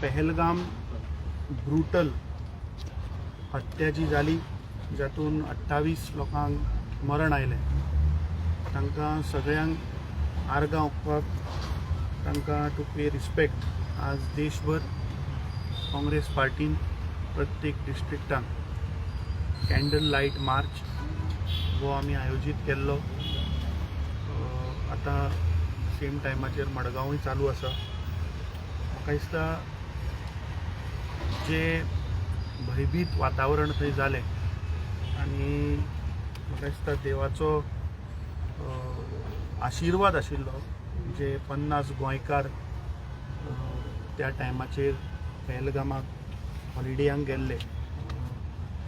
Pahalgam brutal हत्या जी जाली जातून 28 लोकांक मरण आयलें तांकां सगळ्यांक आर्गां ओंपपाक तांकां टू पे रिस्पेक्ट आज देशभर काँग्रेस पार्टीन प्रत्येक डिस्ट्रिक्टान कॅन्डल लायट मार्च हो आमी आयोजीत केल्लो. आतां सेम टायमाचेर मडगांवूय चालू आसा. म्हाका दिसता जे भयभीत वातावरण थंय जालें आनी म्हाका दिसता देवाचो आशिर्वाद आशिल्लो जे 50 गोंयकार त्या टायमाचेर पहलगामाक हॉलिडेयांक गेल्ले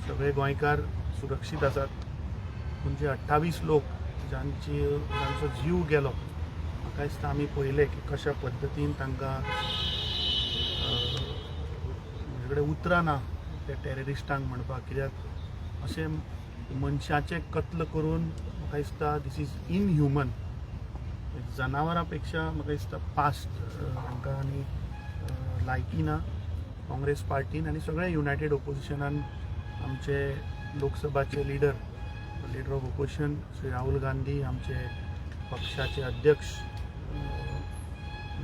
सगळे गोंयकार सुरक्षीत आसात. पूण जे 28 लोक जांचो जीव गेलो म्हाका दिसता आमी पळयलें की कशा पद्दतीन तांकां म्हजे कडेन उतरां ना त्या टेररिस्टांक म्हणपाक, कित्याक अशें मनशाचें कत्ल करून म्हाका दिसता दीस इज इनह्युमन. जनावरां पेक्षा म्हाका दिसता पास्ट हांकां आनी लायकी ना. काँग्रेस पार्टीन आनी सगळ्या युनायटेड ओपोजिशनान आमचे लोकसभाचे leader of opposition Shri Rahul Gandhi, आमचे पक्षाचे अध्यक्ष,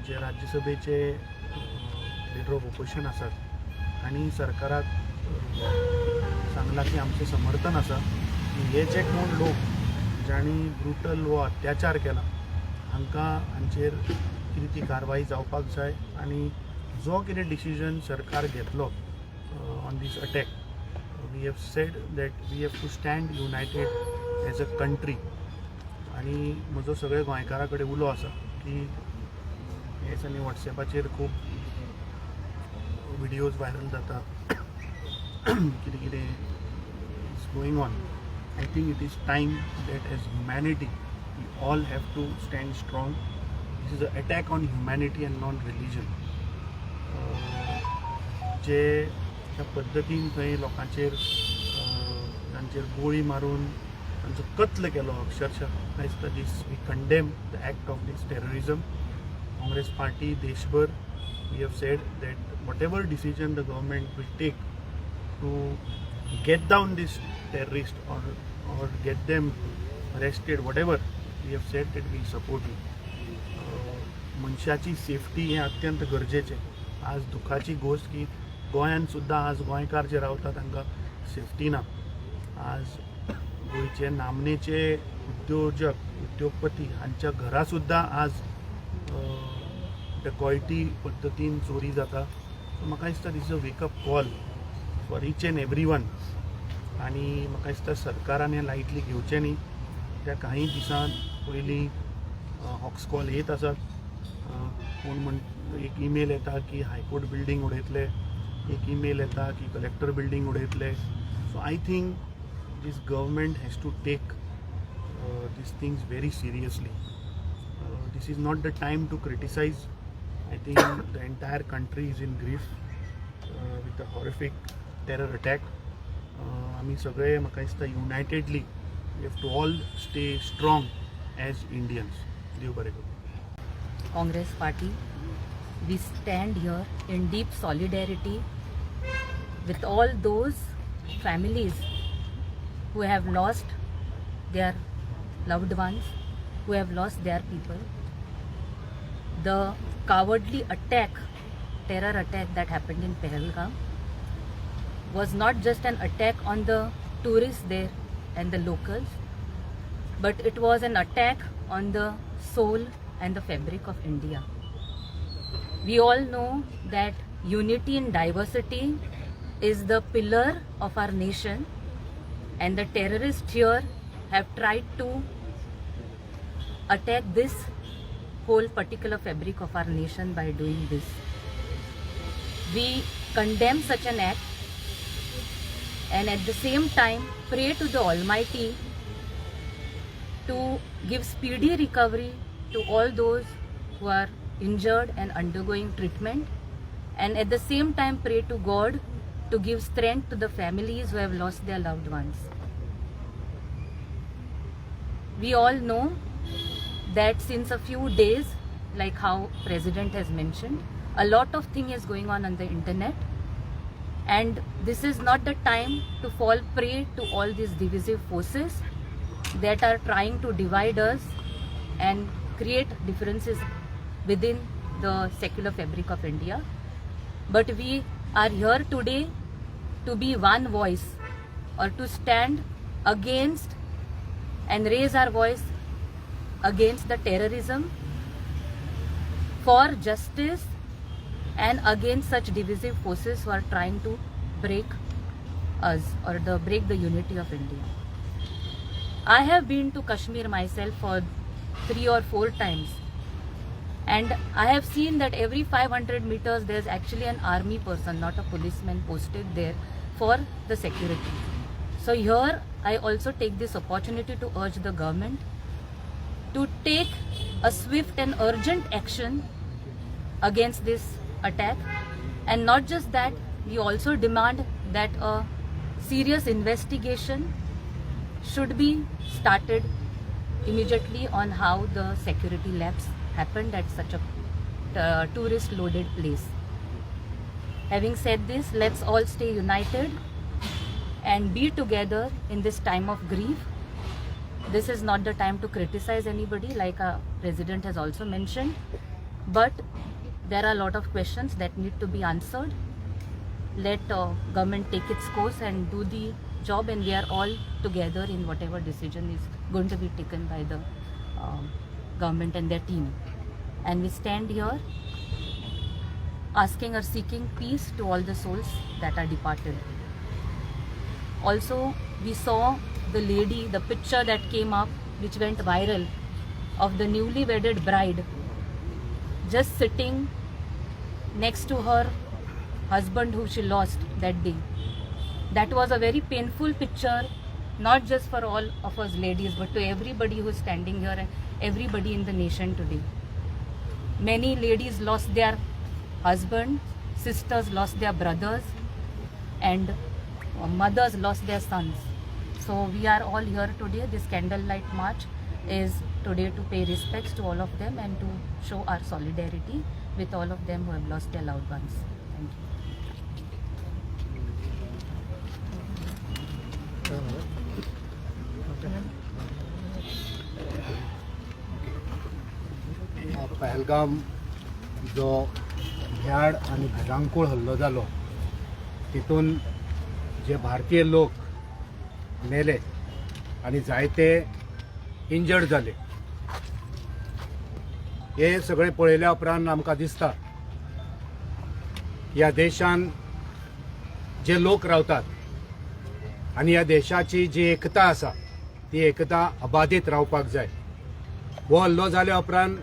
जे राज्यसभेचे लीडर ऑफ ओपोजिशन आसात आनी सरकाराक सांगलां की आमचें समर्थन आसा. हे जे कोण लोक जांणी ब्रुटल हो अत्याचार केला हांकां हांचेर कितें ती कारवाई जावपाक जाय आनी जो कितें डिसिजन सरकार घेतलो on this attack we have said that we have to stand united as a country. आनी म्हजो सगळे गोंयकारां कडेन उलो आसा की हे दिसांनी वॉट्सॅपाचेर खूब विडियोज व्हायरल जाता कितें कितें is going on. I think it is time that as humanity we all have to stand strong. This is a attack on humanity and non religion. जे त्या पद्दतीन थंय लोकांचेर तांचेर गोळी मारून तांचो कत्ल केलो अक्षरशः म्हाका दिसता this we condemn the act of this terrorism. Congress party देशभर we have said that whatever decision the government will take to get down this terrorist or get them arrested whatever we have said that will support you. मनशाची safety हें अत्यंत गरजेचें. आज दुखाची गोष्ट की गोंयांत सुद्दां आज गोंयकार जे रावतात तांकां सेफ्टी ना. आज गोंयचे नामनेचे उद्योगपती हांच्या घरा सुद्दां आज डकॉयटी पद्दतीन चोरी जाता. सो म्हाका दिसता this is a wake up call for each and every one. आनी म्हाका दिसता सरकारान हें लायटली घेवचें न्ही. त्या काही दिसान पयलीं हॉक्स कॉल येत आसात. कोण एक ईमेल येता की हायकोर्ट बिल्डींग उडयतले, एक ईमेल येता की कलेक्टर बिल्डींग उडयतले. So I think this government has to take these things very seriously. This is not the time to criticize. I think the entire country is in grief with the horrific terror attack. आमी सगळे म्हाका दिसता युनायटेडली we have to all stay strong as Indians. देव बरें करूं. Congress Party, we stand here in deep solidarity with all those families who have lost their loved ones, who have lost their people. The cowardly attack, terror attack that happened in Pahalgam was not just an attack on the tourists there and the locals, but it was an attack on the soul and the fabric of India. We all know that unity in diversity is the pillar of our nation, and the terrorists here have tried to attack this whole particular fabric of our nation by doing this. We condemn such an act and at the same time pray to the Almighty to give speedy recovery to all those who are injured and undergoing treatment, and at the same time pray to God to give strength to the families who have lost their loved ones. We all know that since a few days, like how President has mentioned, A lot of thing is going on the internet, and this is not the time to fall prey to all these divisive forces that are trying to divide us and create differences within the secular fabric of India. But we are here today to be one voice, or to stand against and raise our voice against the terrorism, for justice, and against such divisive forces who are trying to break us, or break the unity of India. I have been to Kashmir myself for 3 or 4 times, and I have seen that every 500 meters there's actually an army person, not a policeman, posted there for the security. So here I also take this opportunity to urge the government to take a swift and urgent action against this attack. And not just that, we also demand that a serious investigation should be started immediately on how the security lapse happened at such a tourist loaded place. Having said this, let's all stay united and be together in this time of grief. This is not the time to criticize anybody, like our president has also mentioned, but there are a lot of questions that need to be answered. Let government take its course and do the job, and we are all together in whatever decision is going to be taken by the government and their team. And we stand here asking or seeking peace to all the souls that are departed. Also, we saw the lady, the picture that came up, which went viral, of the newly wedded bride just sitting next to her husband who she lost that day. That was a very painful picture, not just for all of us ladies, but to everybody who is standing here and everybody in the nation today. Many ladies lost their husband, sisters lost their brothers, and mothers lost their sons. So we are all here today. This candlelight march is today to pay respects to all of them and to show our solidarity with all of them who have lost their loved ones. Thank you. Pahalgam जो भ्याड आणि भिरांकूळ हल्लो जालो तितून जे भारतीय लोक मेले आणि जायते इंजर्ड जाले, हे सगळे पळयल्या उपरांत आमकां दिसता ह्या देशान जे लोक रावतात आणि ह्या देशाची जी एकता आसा ती एकता अबाधीत रावपाक जाय. हो हल्लो जाल्या उपरांत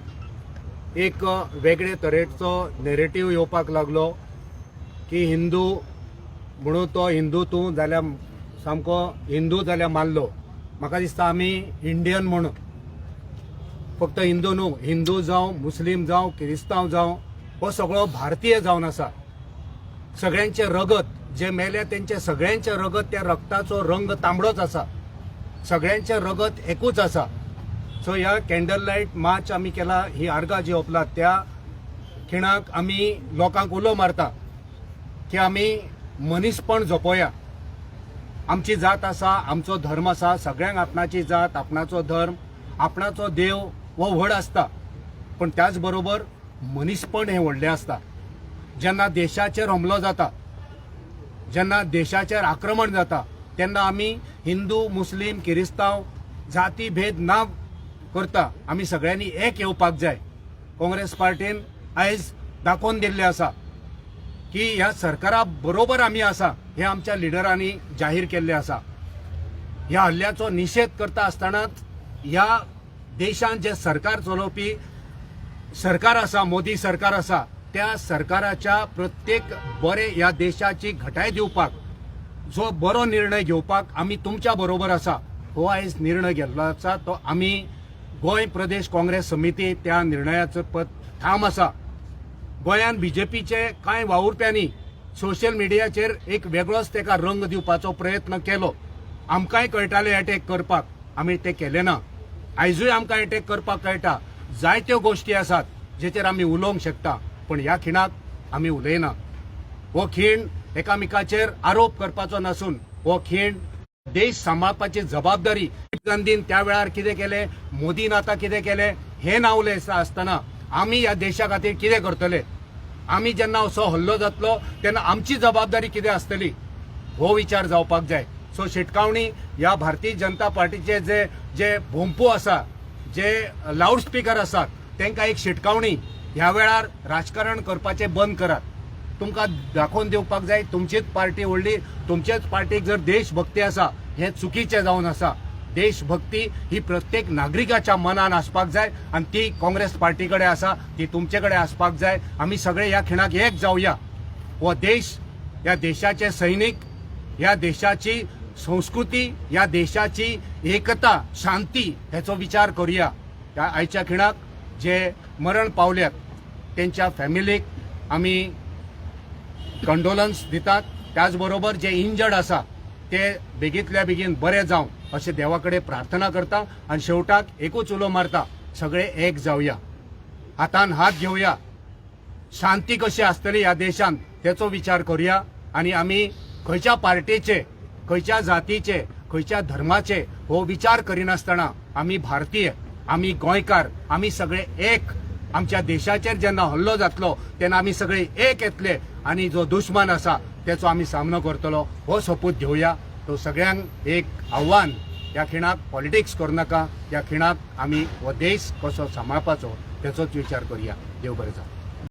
एक वेगळे तरेचो नेरेटिव्ह येवपाक लागलो की हिंदू म्हणून तो हिंदू तूं जाल्यार सामको हिंदू जाल्यार मानलो. म्हाका दिसता आमी इंडियन म्हणून फक्त हिंदू न्हू, हिंदू जावं मुस्लीम जावं क्रिस्तांव जावं हो सगळो भारतीय जावन आसा. सगळ्यांचे रगत जे मेले त्यांचे सगळ्यांचे रगत त्या रक्ताचो रंग तांबडोच आसा, सगळ्यांचे रगत एकूच आसा. सो ह्या कॅन्डल लायट मार्च आमी केला, ही आर्गां जी ओपलात त्या खिणाक आमी लोकांक उलो मारता की आमी मनीसपण जपोया. आमची जात आसा, आमचो धर्म आसा, सगळ्यांक आपणाची जात, आपणाचो धर्म, आपणाचो देव हो व्हड आसता, पण त्याच बरोबर मनीसपण हे व्हडलें आसता. जेन्ना देशाचेर हमलो जाता, जेन्ना देशाचेर आक्रमण जाता, तेन्ना आमी हिंदू मुस्लीम क्रिस्तांव जाती भेद ना करता आमी सगळ्यांनी एक येवपाक जाय. काँग्रेस पार्टीन आयज दाखोवन दिल्लें आसा की ह्या सरकारा बरोबर आमी आसा, हे आमच्या लिडरांनी जाहीर केल्लें आसा. ह्या हल्ल्याचो निशेध करता आसतनाच ह्या देशान जे सरकार चलोवपी सरकार आसा, मोदी सरकार आसा, त्या सरकाराच्या प्रत्येक बरे ह्या देशाची घटाय दिवपाक, जो बरो निर्णय घेवपाक आमी तुमच्या बरोबर आसा. हो आयज निर्णय घेतलो आसा तो आमी गोंय प्रदेश काँग्रेस समिती त्या निर्णयाचो ठाम आसा. गोंयान बीजेपीचे कांय वावुरप्यांनी सोशल मिडियाचेर एक वेगळोच तेका रंग दिवपाचो प्रयत्न केलो. आमकांय कळटाले अटॅक करपाक, आमी ते केले ना. आयजूय आमकां अटॅक करपाक कळटा. जायत्यो गोश्टी आसात जेचेर आमी उलोवंक शकता. पण ह्या खिणाक आमी उलयना. हो खीण एकामेकाचेर आरोप करपाचो नसून हो खीण देश सांबाळपाची जबाबदारी गांधीन त्या वेळार कितें केलें, मोदीन आतां कितें केलें हें नावलें आसतना आमी ह्या देशा खातीर कितें करतले, आमी जेन्ना असो हल्लो जातलो तेन्ना आमची जबाबदारी कितें आसतली हो विचार जावपाक जाय. सो शिटकावणी ह्या भारतीय जनता पार्टीचे जे जे भोंपू आसा, जे लावड स्पिकर आसात, तांकां एक शिटकावणी ह्या वेळार राजकारण करपाचें बंद करात. तुमकां दाखोवन दिवपाक जाय तुमचीच पार्टी व्हडली, तुमचेच पार्टीक जर देशभक्ती आसा हें चुकीचें जावन आसा. देशभक्ती ही प्रत्येक नागरिकाच्या मनान आसपाक जाय आनी ती काँग्रेस पार्टी कडेन आसा, ती तुमचे कडेन आसपाक जाय. आमी सगळे ह्या खिणाक एक जावया. हो देश, ह्या देशाचे सैनीक, ह्या देशाची संस्कृती, ह्या देशाची एकता, शांती हेचो विचार करुया. ह्या आयच्या खिणाक जे मरण पावल्यात तेंच्या फॅमिलीक आमी कंडोलन्स दितात. त्याच बरोबर जे इंजर्ड आसा ते बेगींतल्या बेगीन बरे जावं अशें देवा कडेन प्रार्थना करता आनी शेवटाक एकूच उलो मारता, सगळे एक जावया, हातान हात घेवया. शांती कशी आसतली ह्या देशान तेचो विचार करुया. आनी आमी खंयच्या पार्टीचे, खंयच्या जातीचे, खंयच्या धर्माचे हो विचार करिनासतना आमी भारतीय, आमी गोंयकार, आमी सगळे एक. आमच्या देशाचेर जेन्ना हल्लो जातलो तेन्ना आमी सगळे एक येतले आनी जो दुश्मन आसा तेचो आमी सामनो करतलो हो सोपूत घेवया. तो सगळ्यांक एक आव्हान, ह्या खिणाक पॉलिटिक्स करूं नाका. ह्या खिणाक आमी हो देश कसो सांबाळपाचो तेचोच विचार करुया. देव बरें जावं.